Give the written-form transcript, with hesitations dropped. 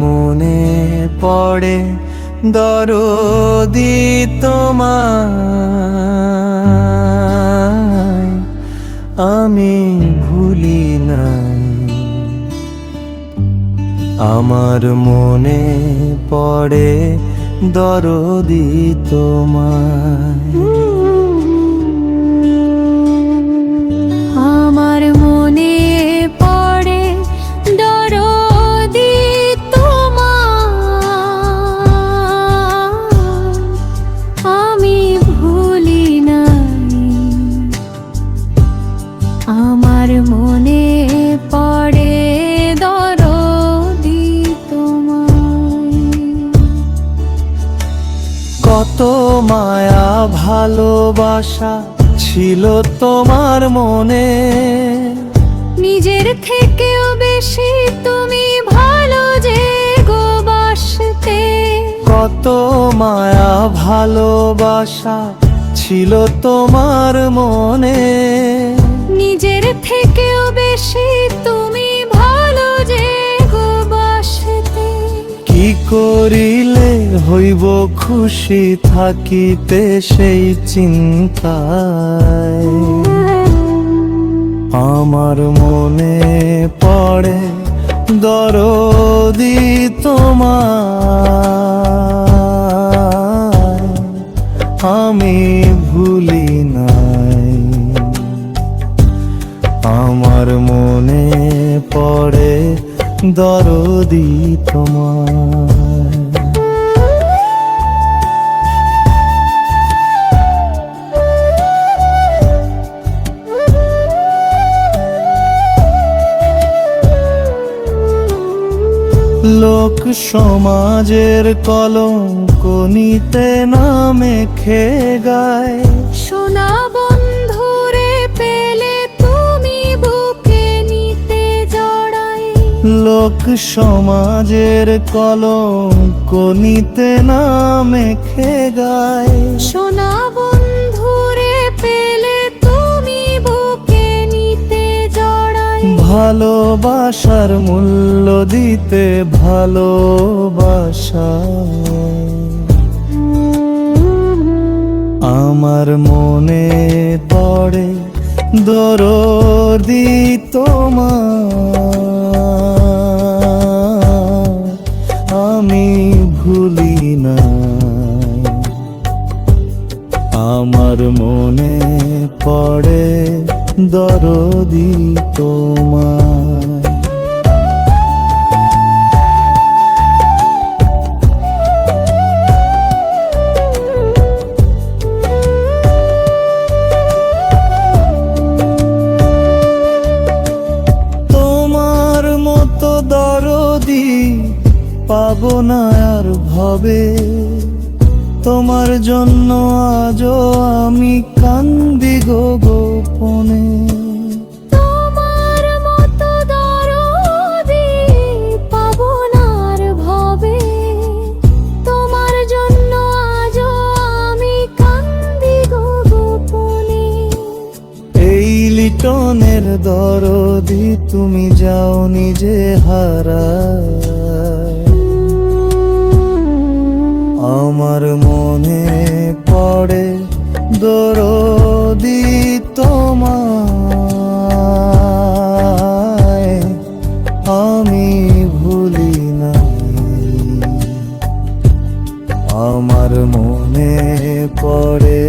মনে পড়ে দরদি তোমায় আমি ভুলি নাই। আমার মনে পড়ে দরদি তোমায়। আমার মনে পড়ে দরদি তোমায় আমি ভুলি নাই। আমার মনে পড়ে দরদি তোমায়। কত মায়া ভালোবাসা ছিল তোমার মনে, নিজের থেকেও বেশি তুমি ভালো যে গো বাসতে। কত মায়া ভালোবাসা ছিল তোমার মনে, নিজের থেকেও বেশি তুমি ভালো যে গো বাসতে। কি করিলে হইব খুশি থাকিতে সেই চিন্তায়। আমার মনে পড়ে দরদি তোমায় আমি ভুলি নাই। আমার মনে পড়ে দরদি তোমায়। লোক সমাজের কলঙ্ক নিতে না মেখে গায়। সোনা বন্ধুরে পেলে তুমি বুকে নিতে জড়াই। লোক সমাজের কলঙ্ক নিতে না মেখে গায়। সোনা বন্ধুরে পেলে তুমি বুকে নিতে জড়াই। ভালোবাসার মূল্য দিতে ভালোবাসা। আমার মনে পড়ে দরদি তোমায় আমি ভুলি নাই। আমার মনে পড়ে দরদি তোমায়। তোমার মতো দরদি পাবো না আর ভবে, তোমার জন্য আজও আমি কান্দি গো গোপনে। তোমার মতো দরদি পাবো না আর ভবে, তোমার জন্য আজও আমি কান্দি গো গোপনে। এই লিটনের দরদি তুমি যাও নিজে হারায়। আমার মনে পড়ে দরদি তোমায় আমি ভুলি নাই। আমার মনে পড়ে